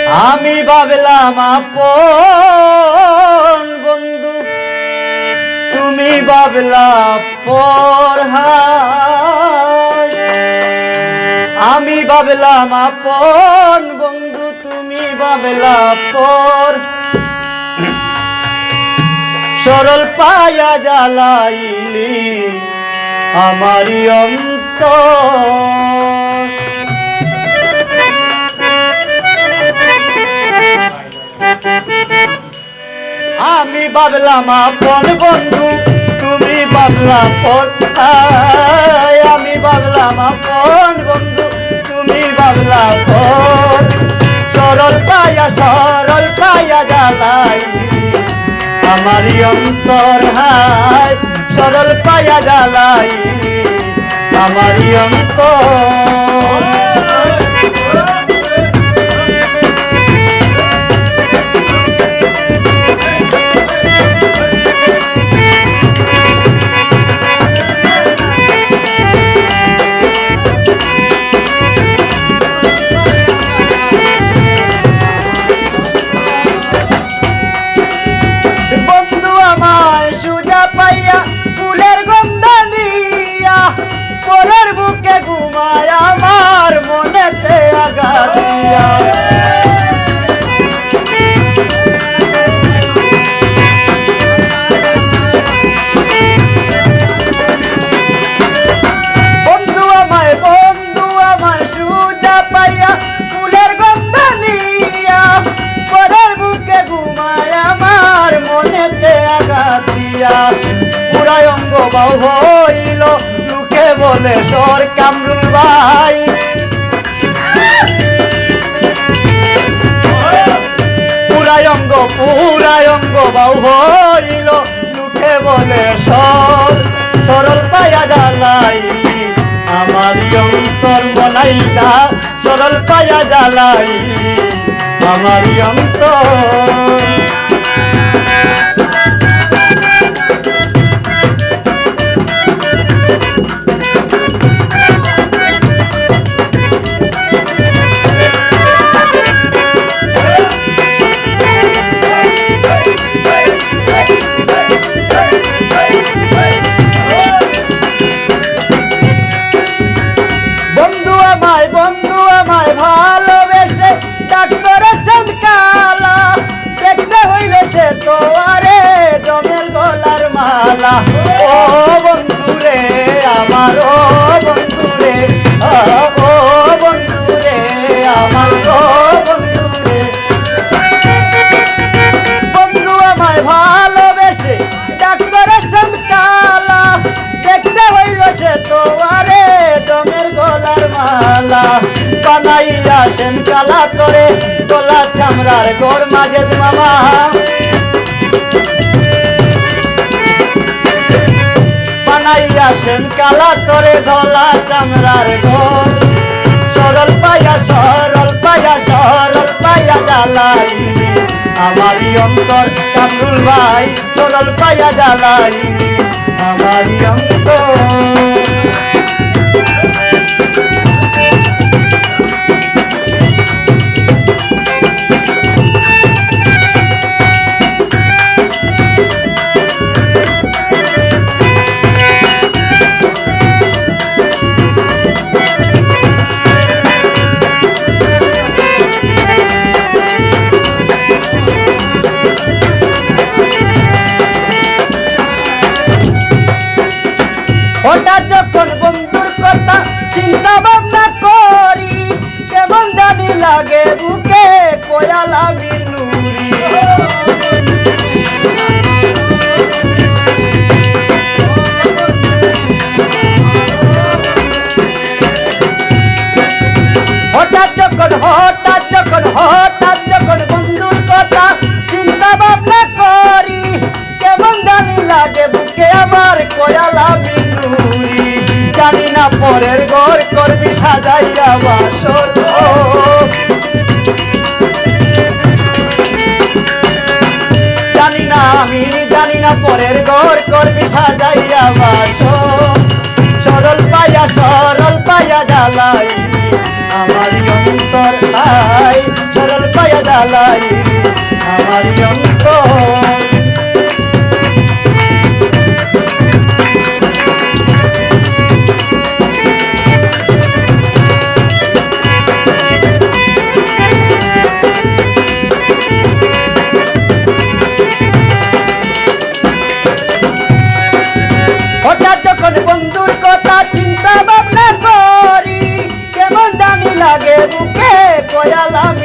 আমি ভাবলাম আপন বন্ধু, তুমি ভাবলা পর। আমি ভাবলাম আপন বন্ধু, তুমি ভাবলা পর। সরল পায়া জ্বালাইলি আমারি অন্তর। আমি ভাবলাম আপন বন্ধু, তুমি ভাবলা পর। আমি ভাবলাম আপন বন্ধু, তুমি ভাবলা পর। সরল পায়া জ্বালাই আমারি অন্তর। হায় সরল পায়া জ্বালাই আমারি অন্তর। ফুলের গন্ধ দিয়া পরের বুকে ঘুমায় আমার মনেতে আঘাত দিয়া। বন্ধু আমায় সুজা পাইয়া ফুলের গন্ধ দিয়া পরের বুকে ঘুমায় আমার মনেতে আঘাত দিয়া। পুরাই অঙ্গ বাউ হইল লোকে বলে সর কামরুল ভাই। পুরাই অঙ্গ বাউ হইল লোকে বলে সর। সরল পায়া জ্বালাই আমারি অন্তর বনাইলা। সরল পায়া জ্বালাই আমারি অন্তর। বন্ধু আমায় ভালোবেসে ডাক্তারের চমকালা। দেখতে হইল সে তো আরে জমের গলার মালা। ও বন্ধু রে আমার, ও বন্ধু রে, ও বন্ধু রে আমার, ও বন্ধু রে। বন্ধু আমায় ভালোবেসে ডাক্তারের চমকালা। দেখতে হইল সে তো আরে জমের গলার মালা। বানাইয়া সেন কালা তোরে গলা চামড়ার গোর মাঝে মামা। বানাইয়া সেন কালা তোরে গলা চামড়ার গোর। সরল পায়া জ্বালাই আমারি অন্তর কামরুল ভাই। সরল পায়া জ্বালাই আমারি অন্তর। হঠাৎ যখন বন্ধুর কথা চিন্তা ভাবনা করি, কেমন জানি লাগে বুকে কোয়ালা মিনুরি। হঠাৎ যখন বন্ধুর কথা চিন্তা ভাবনা করি, কেমন জানি লাগে বুকে আমার কোয়ালা মিনুরি। জানি না পরের ঘর করবি সাজাইয়া বাসর। জানি না পরের ঘর করবি সাজাইয়া বাসর। সরল পায়া জ্বালাই আমারি অন্তর। সরল পায়া জ্বালাই আমার অন্তর। হঠাৎ যখন বন্ধুর কথা চিন্তা ভাবনা করি কেমন জানি লাগে বুকে কয়ালাম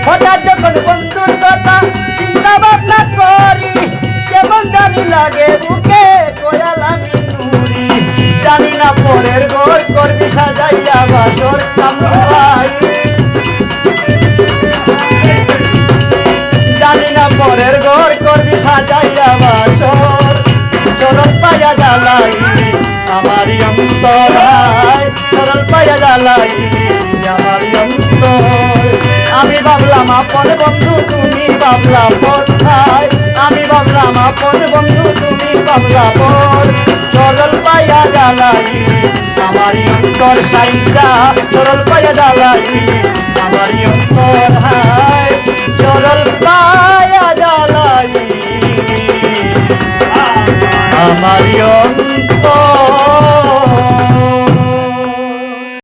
হঠাৎ যখন বন্ধুর কথা চিন্তা ভাবনা করি কেমন জানি লাগে বুকে কয়ালাম জানি না পরের ঘর করবি সাজাইয়া বাসর কামড়াই জানি না পরের ঘর করবি সাজাইয়া বাসর চরল পায়া জ্বালাই আমার অন্তর চরল পায়া জ্বালাই আমার অন্তর। আমি ভাবলাম আপন বন্ধু তুমি ভাবলা পর আমি ভাবলাম আপন বন্ধু তুমি ভাবলা পর চরল পায়া জ্বালাই আমার অন্তর সাইজা চরল পায়া জ্বালাই আমার অন্তর চরল পা